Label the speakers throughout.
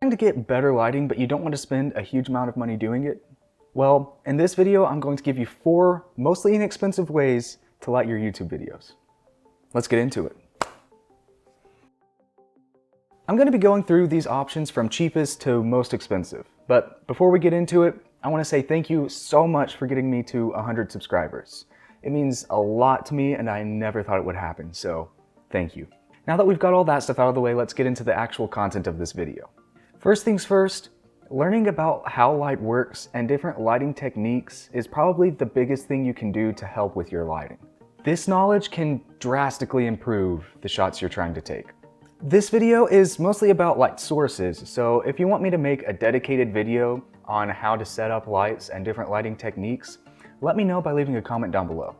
Speaker 1: Trying to get better lighting, but you don't want to spend a huge amount of money doing it? Well, in this video, I'm going to give you 4 mostly inexpensive ways to light your YouTube videos. Let's get into it. I'm going to be going through these options from cheapest to most expensive. But before we get into it, I want to say thank you so much for getting me to 100 subscribers. It means a lot to me and I never thought it would happen, so thank you. Now that we've got all that stuff out of the way, let's get into the actual content of this video. First things first, learning about how light works and different lighting techniques is probably the biggest thing you can do to help with your lighting. This knowledge can drastically improve the shots you're trying to take. This video is mostly about light sources, so if you want me to make a dedicated video on how to set up lights and different lighting techniques, let me know by leaving a comment down below.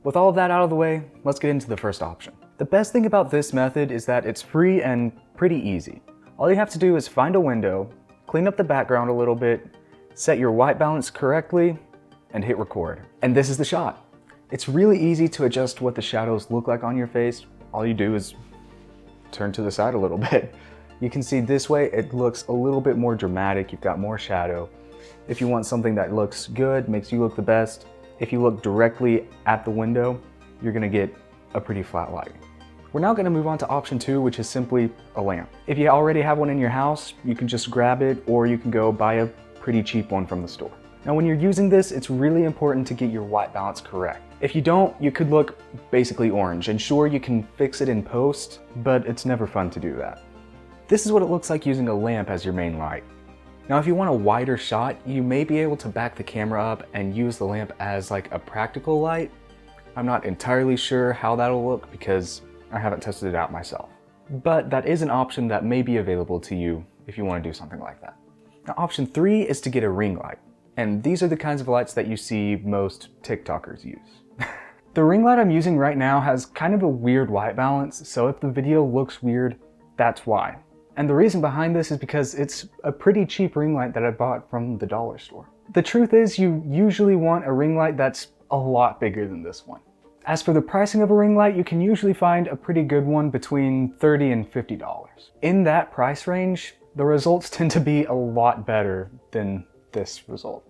Speaker 1: With all of that out of the way, let's get into the first option. The best thing about this method is that it's free and pretty easy. All you have to do is find a window, clean up the background a little bit, set your white balance correctly, and hit record. And this is the shot. It's really easy to adjust what the shadows look like on your face. All you do is turn to the side a little bit. You can see this way it looks a little bit more dramatic, you've got more shadow. If you want something that looks good, makes you look the best, if you look directly at the window, you're gonna get a pretty flat light. We're now gonna move on to option 2, which is simply a lamp. If you already have one in your house, you can just grab it, or you can go buy a pretty cheap one from the store. Now when you're using this, it's really important to get your white balance correct. If you don't, you could look basically orange, and sure, you can fix it in post, but it's never fun to do that. This is what it looks like using a lamp as your main light. Now if you want a wider shot, you may be able to back the camera up and use the lamp as like a practical light. I'm not entirely sure how that'll look because I haven't tested it out myself. But that is an option that may be available to you if you want to do something like that. Now option 3 is to get a ring light. And these are the kinds of lights that you see most TikTokers use. The ring light I'm using right now has kind of a weird white balance, so if the video looks weird, that's why. And the reason behind this is because it's a pretty cheap ring light that I bought from the dollar store. The truth is, you usually want a ring light that's a lot bigger than this one. As for the pricing of a ring light, you can usually find a pretty good one between $30 and $50. In that price range, the results tend to be a lot better than this result.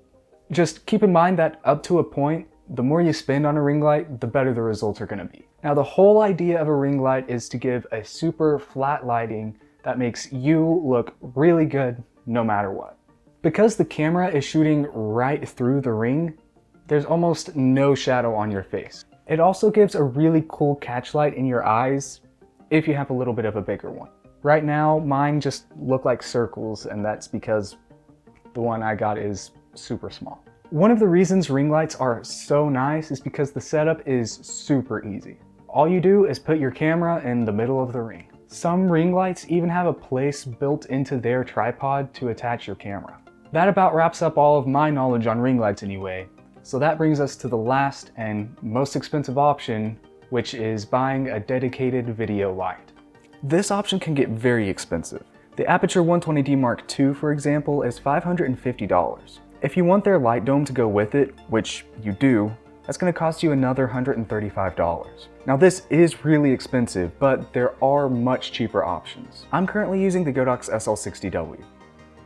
Speaker 1: Just keep in mind that up to a point, the more you spend on a ring light, the better the results are going to be. Now the whole idea of a ring light is to give a super flat lighting that makes you look really good no matter what. Because the camera is shooting right through the ring, there's almost no shadow on your face. It also gives a really cool catch light in your eyes if you have a little bit of a bigger one. Right now, mine just look like circles, and that's because the one I got is super small. One of the reasons ring lights are so nice is because the setup is super easy. All you do is put your camera in the middle of the ring. Some ring lights even have a place built into their tripod to attach your camera. That about wraps up all of my knowledge on ring lights anyway. So that brings us to the last and most expensive option, which is buying a dedicated video light. This option can get very expensive. The Aputure 120D Mark II, for example, is $550. If you want their light dome to go with it, which you do, that's going to cost you another $135. Now this is really expensive, but there are much cheaper options. I'm currently using the Godox SL60W.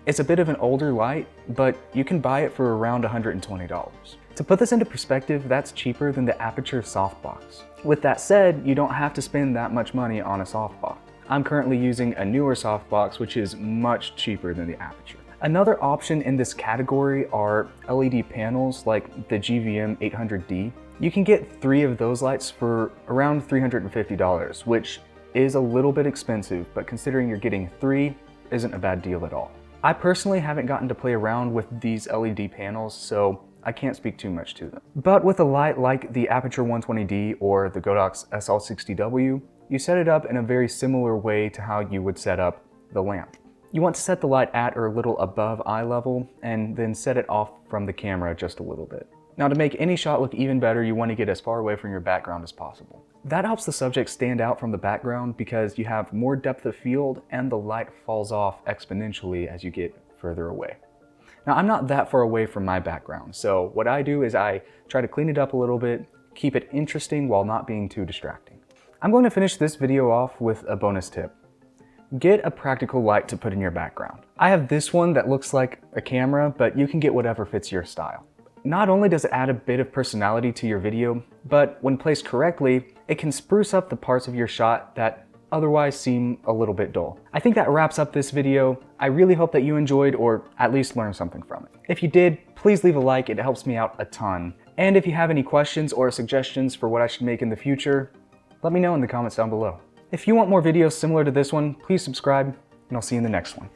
Speaker 1: It's a bit of an older light, but you can buy it for around $120. To put this into perspective, that's cheaper than the Aputure softbox. With that said, you don't have to spend that much money on a softbox. I'm currently using a newer softbox, which is much cheaper than the Aputure. Another option in this category are LED panels like the GVM 800D. You can get 3 of those lights for around $350, which is a little bit expensive, but considering you're getting 3, isn't a bad deal at all. I personally haven't gotten to play around with these LED panels, so I can't speak too much to them. But with a light like the Aputure 120D or the Godox SL60W, you set it up in a very similar way to how you would set up the lamp. You want to set the light at or a little above eye level and then set it off from the camera just a little bit. Now to make any shot look even better, you want to get as far away from your background as possible. That helps the subject stand out from the background because you have more depth of field and the light falls off exponentially as you get further away. Now I'm not that far away from my background, so what I do is I try to clean it up a little bit, keep it interesting while not being too distracting. I'm going to finish this video off with a bonus tip. get a practical light to put in your background. I have this one that looks like a camera, but you can get whatever fits your style. Not only does it add a bit of personality to your video, but when placed correctly, it can spruce up the parts of your shot that otherwise seem a little bit dull. I think that wraps up this video. I really hope that you enjoyed or at least learned something from it. If you did, please leave a like, it helps me out a ton. And if you have any questions or suggestions for what I should make in the future, let me know in the comments down below. If you want more videos similar to this one, please subscribe, and I'll see you in the next one.